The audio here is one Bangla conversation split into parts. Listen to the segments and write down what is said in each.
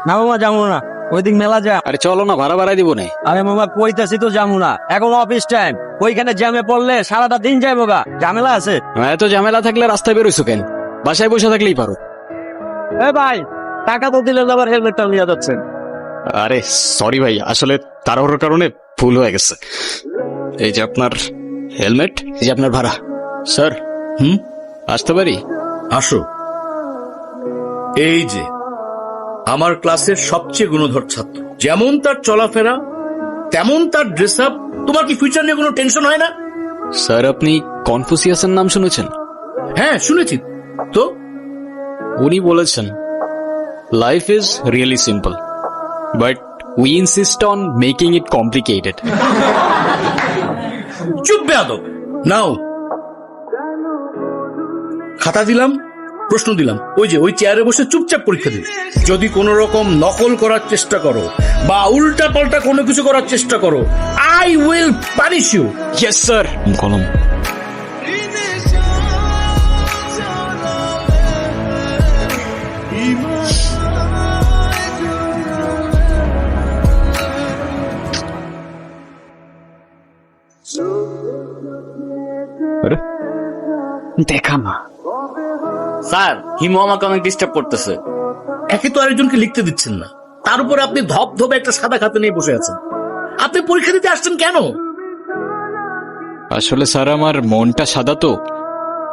না মামা যাবো না, ওইদিক মেলা যা। আরে চলো না, ভাড়া বাড়াই দিব না। আরে মামা কইতাছি তো যাবো না, এখন অফিস টাইম, ওইখানে জ্যামে পড়লে সারাটা দিন যাইবো গা, ঝামেলা আছে। এত ঝামেলা থাকলে রাস্তায় বেরোইছো কেন? বাসায় বসে থাকলেই পারো। এ ভাই, টাকা তো দিলে আবার হেলমেটটা নিয়ে যাচ্ছেন। আরে সরি ভাই, আসলে তাড়াহুড়োর কারণে ভুল হয়ে গেছে। এই যে আপনার হেলমেট, এই যে আপনার ভাড়া। স্যার আসতে পারি? আসো। এই যে আমার ক্লাসের সবচেয়ে গুণধর ছাত্র, যেমন তার চলাফেরা তেমন তার ড্রেস আপ। তোমার কি ফিউচার নিয়ে কোনো টেনশন হয় না? স্যার আপনি কনফুসিয়াসের নাম শুনেছেন? হ্যাঁ শুনেছি তো। উনি বলেছেন life is really simple but we insist on making it complicated. চুপ বেয়াদব। নাও খাতা দিলাম, প্রশ্ন দিলাম, ওই যে ওই চেয়ারে বসে চুপচাপ পরীক্ষা দিবে। যদি কোনো রকম নকল করার চেষ্টা করো বা উল্টা পাল্টা কোনো কিছু করার চেষ্টা করো, I will punish you. Yes sir. কলম। দেখা না স্যার, হিমু আমাকে অনেক ডিস্টার্ব করতেছে। একে তো আরেকজনকে লিখতে দিচ্ছেন না, তার উপর আপনি ধপধপে একটা সাদা খাতা নিয়ে বসে আছেন। আপনি পরীক্ষা দিতে আসছেন কেন? আসলে স্যার আমার মনটা সাদা তো,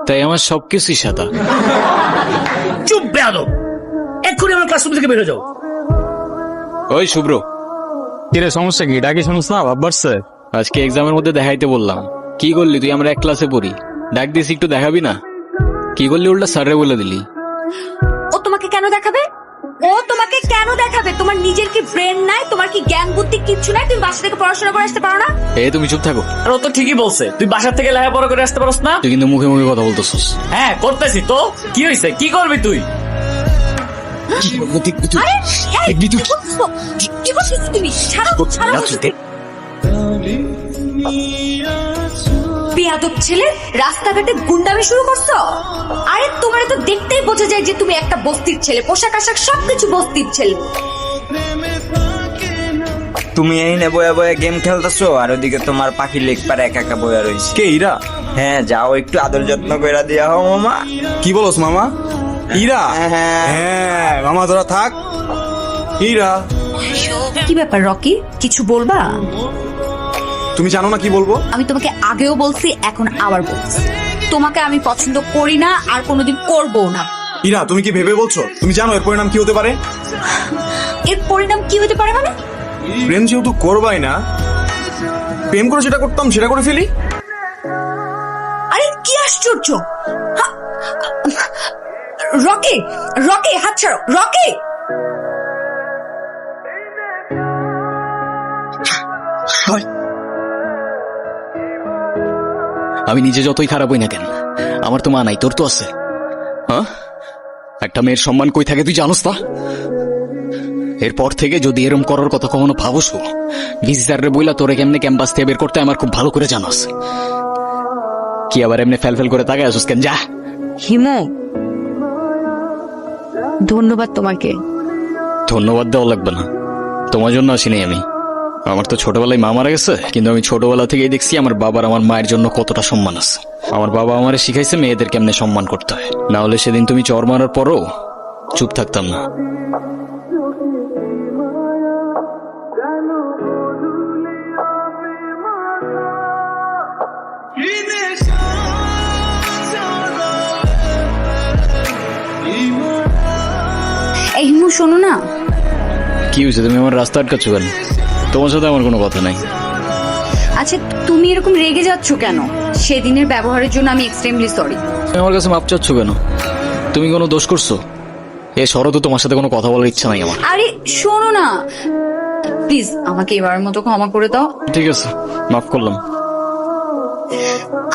তাই আমার সবকিছুই সাদা। চুপ বেয়াদব, এক্ষুনি আমার ক্লাসরুম থেকে বেরো যাও। ওই শুভ্র, কিরে সমস্যা কি? ডাকি শুনুস না, ভাব বাড়ছে। আজকে এক্সামের মধ্যে দেখাইতে বললাম, কি করলি তুই? আমরা এক ক্লাসে পড়ি, ডাক দিস একটু দেখাবি না? কি করলি উল্টা স্যারে বলে দিলি? ও তোমাকে কেন দেখাবে? ও তোমাকে কেন দেখাবে? তোমার নিজের কি ব্রেন নাই? তোমার কি জ্ঞান বুদ্ধি কিচ্ছু নাই? তুমি বাসা থেকে পড়াশোনা করে আসতে পারো না? তুমি চুপ থাকো। আর ও তো ঠিকই বলছে, তুই বাসার থেকে লেখাপড়া করে আসতে পারস না। তুই কিন্তু মুখে মুখে কথা বলতেছিস। হ্যাঁ করতেছি তো, কি হয়েছে? কি করবি তুই? আরে এই, কি করছো? কি করছিস তুমি? ছাড়ো, ছাড়ো বলছি। বেয়াদব ছেলে, রাস্তাঘাটে গুন্ডামি শুরু করছো? আরে তোমার তো দেখতেই বোঝা যায় যে তুমি একটা বস্তির ছেলে, পোশাক আশাক সবকিছু বস্তির ছেলে। তুমি এই নে বয়া বয়া গেম খেলতেছো, আর ওদিকে তোমার পাখির লেগ পারে একা একা বয়া রয়েছে। কে ইরা? হ্যাঁ যাও একটু আদর যত্ন করে দিয়া হও মামা। কি বলস মামা? ইরা? হ্যাঁ। হ্যাঁ মামা তোরা থাক। ইরা, কি ব্যাপার রকি, কিছু বলবা? তুমি জানো না কি বলবো? আমি তোমাকে আগেও বলছি, এখন আবার বলছি, তোমাকে আমি পছন্দ করি না আর কোনোদিন করবো না। ইরা তুমি কি ভেবে বলছো? তুমি জানো এর পরিণাম কি হতে পারে? এর পরিণাম কি হতে পারে মানে? প্রেম যেহেতু করবাই না, প্রেম করে যেটা করতাম সেটা করে ফেলি। আরে কি আশ্চর্য! হা! রকি, রকি হাত ছাড়ো, রকি! আমি নিজে যতই খারাপ হই না কেন, আমার তো মা নাই, তোর তো আছে। হ্যাঁ, একটা মেয়ের সম্মান কই থাকে তুই জানোস তা? এরপর থেকে যদি এরম করার কথা কখনো ভাবস, ভিজিটারে বইলা তোরে কেমনে ক্যাম্পাস থেকে বের করতে আমার খুব ভালো করে জানাস। কি আবার এমনি ফেল ফেল করে তাকায় আসুস কেন? যা। হিমু, ধন্যবাদ তোমাকে। ধন্যবাদ দেওয়া লাগবে না, তোমার জন্য আসিনি আমি। আমার তো ছোটবেলায় মা মারা গেছে, কিন্তু আমি ছোটবেলা থেকেই দেখছি আমার বাবার আমার মায়ের জন্য কতটা সম্মান আছে। আমার বাবা আমারে শিখাইছে মেয়েদের কেমনে সম্মান করতে হয়, না হলে সেদিন তুমি চর মারার পরও চুপ থাকতাম না। এই হিমু শোনো না। কি হয়েছে? তুমি আমার রাস্তা আটকাচ্ছ কেন? তোমার সাথে আমার কোনো কথা নাই। আচ্ছা তুমি এরকম রেগে যাচ্ছ কেন? সেদিনের ব্যবহারের জন্য আমি এক্সট্রিমলি সরি। তুমি আমার কাছে মাপ চাচ্ছ কেন? তুমি কোনো দোষ করছো? এ শরৎ, তোমার সাথে কোনো কথা বলার ইচ্ছা নাই আমার। আরে শোনো না প্লিজ, আমাকে এবারের মতো ক্ষমা করে দাও। ঠিক আছে, মাফ করলাম।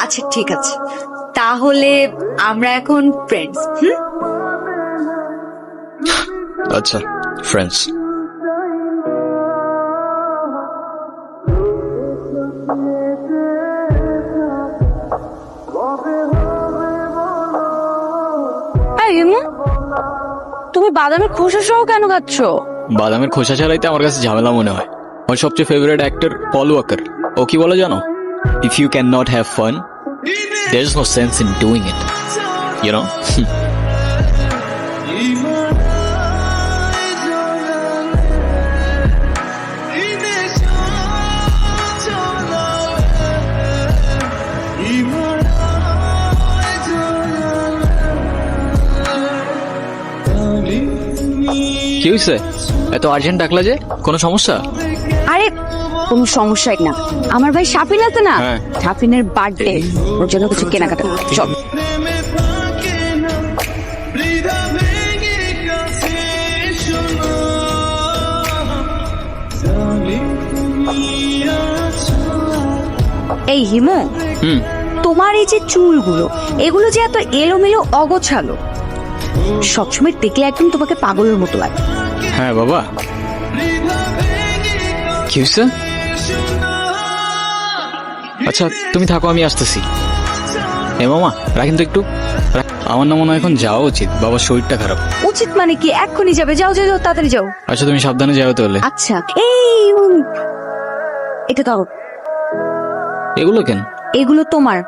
আচ্ছা ঠিক আছে, তাহলে আমরা এখন ফ্রেন্ডস। আচ্ছা, ফ্রেন্ডস। তুমি বাদামের খোসা সহ কেন খাচ্ছ? বাদামের খোসা ছাড়াইতে আমার কাছে ঝামেলা মনে হয়। আমার সবচেয়ে ফেভারিট অ্যাক্টর পল ওয়াকার, ও কি বলে জানো? If you can not have fun, there is no sense in doing it, you know. কি হয়েছে? এত আর্জেন্ট ডাকলা যে, কোনো সমস্যা? আরে কোনো সমস্যাই না, আমার ভাই শাফিন আছে না, হ্যাঁ। শাফিনের বার্থডে, ওর জন্য কিছু কেনাকাটা করতে চল। এই হিমু, তোমার এই যে চুলগুলো, এগুলো যে এত এলোমেলো অগোছালো, সবসময় দেখলে একদম তোমাকে পাগলের মতো লাগে। হ্যাঁ বাবা, কি হয়েছে? আচ্ছা তুমি থাকো, আমি আসতেছি। এ মামা রাখেন তো একটু। আমার না মনে হয় এখন যাওয়া উচিত, বাবার শরীরটা খারাপ। উচিত মানে কি? এক্ষুনি যাবে, যাও যাও যাও, তাড়াতাড়ি যাও। আচ্ছা তুমি সাবধানে যাও তাহলে। আচ্ছা এটা দাও। এগুলো কেন? এগুলো তোমার,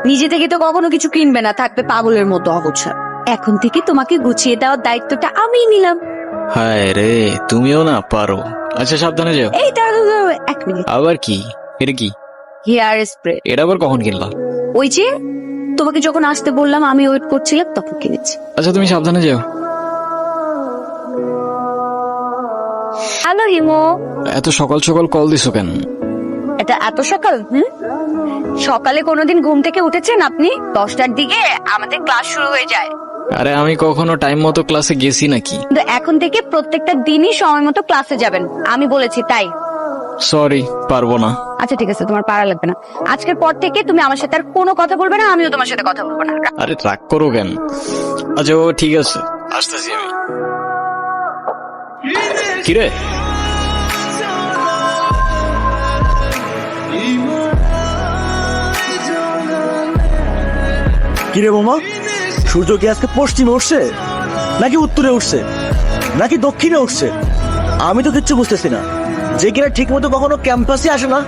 নিজে থেকে তো কখনো কিছু কিনবে না, থাকবে পাগলের মতো অগোছালো। এখন থেকে তোমাকে গুছিয়ে দেওয়ার দায়িত্বটা আমিই নিলাম। হায় রে, তুমিও না পারো। আচ্ছা সাবধানে যাও। এই দাঁড়াও দাঁড়াও, এক মিনিট। আবার কি? এটা কি? Hair spray. এটা আবার কখন কিনলা? ওই যে তোমাকে যখন আসতে বললাম, আমি ওয়েট করছিলাম, তখন কিনেছি। আচ্ছা তুমি সাবধানে যাও। হ্যালো হিমো। এত সকাল সকাল কল দিছো কেন? এটা এত সকাল? সকালে কোনোদিন ঘুম থেকে উঠেছেন আপনি? 10টার দিকে আমাদের ক্লাস শুরু হয়ে যায়। আরে আমি কখনো টাইম মতো ক্লাসে গেছি নাকি? কিন্তু এখন থেকে প্রত্যেকটা দিনই সময় মতো ক্লাসে যাবেন, আমি বলেছি তাই। সরি, পারবো না। আচ্ছা ঠিক আছে, তোমার পারা লাগবে না। আজকের পর থেকে তুমি আমার সাথে আর কোনো কথা বলবে না, আমিও তোমার সাথে কথা বলবো না। আরে রাগ করো কেন? আচ্ছা ও ঠিক আছে, আসতেছি আমি। কিরে? কিরে বোমা, সূর্য কি আজকে পশ্চিমে উঠছে নাকি উত্তরে উঠছে নাকি দক্ষিণে উঠছে? আমি তো কিচ্ছু বুঝতেছি না। যে কিনা ঠিক মতো কখনো ক্যাম্পাসে আসে না,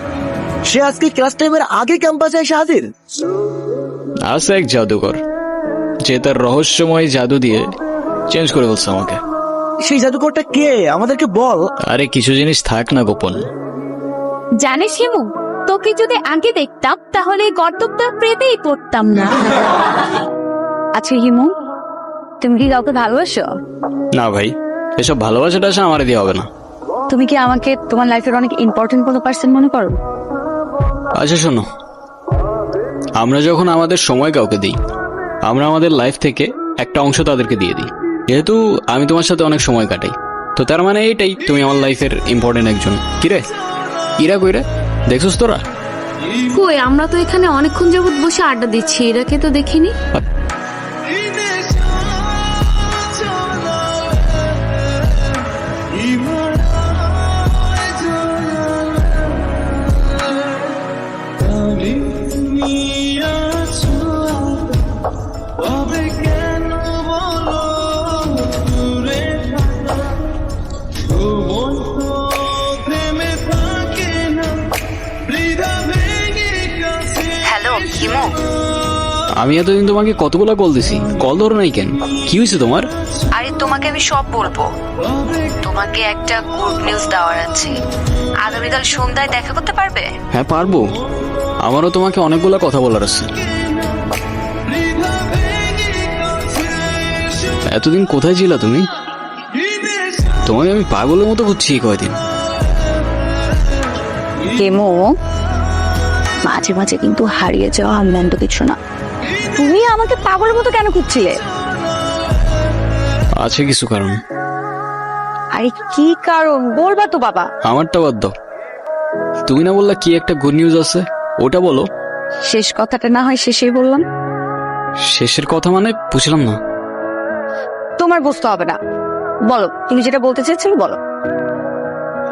সে আজকে ক্লাস টাইমের আগে ক্যাম্পাসে এসে হাজির। আছে এক জাদুকর, যে তার রহস্যময় জাদু দিয়ে চেঞ্জ করে বলছে আমাকে। সেই জাদুকরটা কে? আমাদেরকে বল। আরে কিছু জিনিস থাক না গোপন। জানিস হিমু, তোকে যদি আগে দেখতাম তাহলে এই গর্তটা প্রেমেই পড়তাম না। আচ্ছা হিমু, তুমি কি কাউকে ভালোবাসো? না ভাই, এসব ভালোবাসাটা আসে আমার দিয়ে হবে না। তুমি কি আমাকে তোমার লাইফের অনেক ইম্পর্টেন্ট কোনো পার্সন মনে করো? আচ্ছা শোনো, আমরা যখন আমাদের সময় কাউকে দিই, আমরা আমাদের লাইফ থেকে একটা অংশ তাদেরকে দিয়ে দিই। যেহেতু আমি তোমার সাথে অনেক সময় কাটাই, তো তার মানে এইটাই তুমি আমার লাইফের ইম্পর্টেন্ট একজন। কিরে ইরা কইরে দেখছস তোরা? কই, আমরা তো এখানে অনেকক্ষণ যাবত বসে আড্ডা দিচ্ছি, এরাকে তো দেখিনি। হ্যালো হিমু। আমি এতদিন তোমাকে কতগুলো কল দিছি, কল ধরো নাই কেন? কি হয়েছে তোমার? আরে তোমাকে আমি সব বলবো। তোমাকে একটা গুড নিউজ দেওয়ার আছে। আগামীকাল সন্ধ্যায় দেখা করতে পারবে? হ্যাঁ পারবো, আমারও তোমাকে অনেকগুলো কথা বলার আছে। এতদিন কোথায় ছিলা তুমি? তোমাকে আমি পাগলের মতো খুঁজছি কয়দিন। হিমু, মাঝে মাঝে কিন্তু হারিয়ে যাওয়া আনন্দ কিছু না। তুমি আমাকে পাগলের মতো কেন খুঁজছিলে? আছে কিছু কারণ। আরে কি কারণ বলবা তো বাবা। আমারটা বাদ দাও, তুমি না বললা কি একটা গুড নিউজ আছে, ওটা বলো। শেষ কথাটা না হয় শেষেই বললাম। শেষের কথা মানে বুঝলাম না। তোমার বুঝতে হবে না, বলো তুমি যেটা বলতে চেয়েছিলে বলো।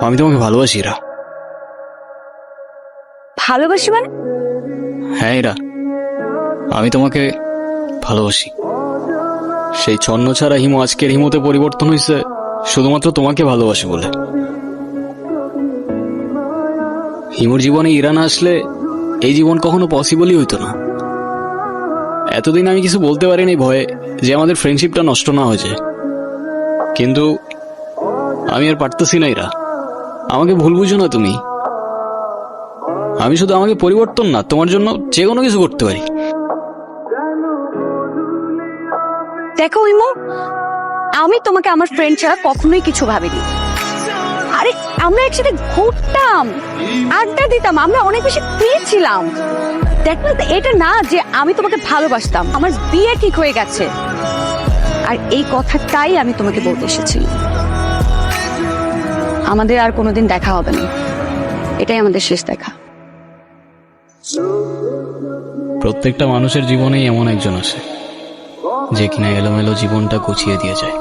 আমি তোমাকে ভালোবাসি ইরা। ভালোবাসি মানে? হ্যাঁ ইরা, আমি তোমাকে ভালোবাসি। সেই ছন্ন ছাড়া হিমু আজকের হিমুতে পরিবর্তন হয়েছে শুধুমাত্র তোমাকে ভালোবাসে বলে। হিমুর জীবনে ইরা না আসলে এই জীবন কখনো পসিবলই হইতো না। এতদিন আমি কিছু বলতে পারিনি ভয়ে যে আমাদের ফ্রেন্ডশিপটা নষ্ট না হয়ে যায়, কিন্তু আমি আর পারতেছি না। ইরা, আমাকে ভুল বুঝো না তুমি। আমি শুধু আমাকে পরিবর্তন না, তোমার জন্য যে কোনো কিছু করতে পারি। দেখো ইমু, আমি তোমাকে আমার ফ্রেন্ড ছাড়া কখনোই কিছু ভাবিনি। আরে আমরা একসাথে ঘুরতাম, আড্ডা দিতাম, আমরা অনেক বেশি ফ্রি ছিলাম। দেখো এটা না যে আমি তোমাকে ভালোবাসতাম, আমার বিয়ে ঠিক হয়ে গেছে। আর এই কথাটাই আমি তোমাকে বলতে এসেছি, আমাদের আর কোনোদিন দেখা হবে না, এটাই আমাদের শেষ দেখা। প্রত্যেকটা মানুষের জীবনেই এমন একজন আসে যে কিনা এলোমেলো জীবনটা গুছিয়ে দিয়ে যায়।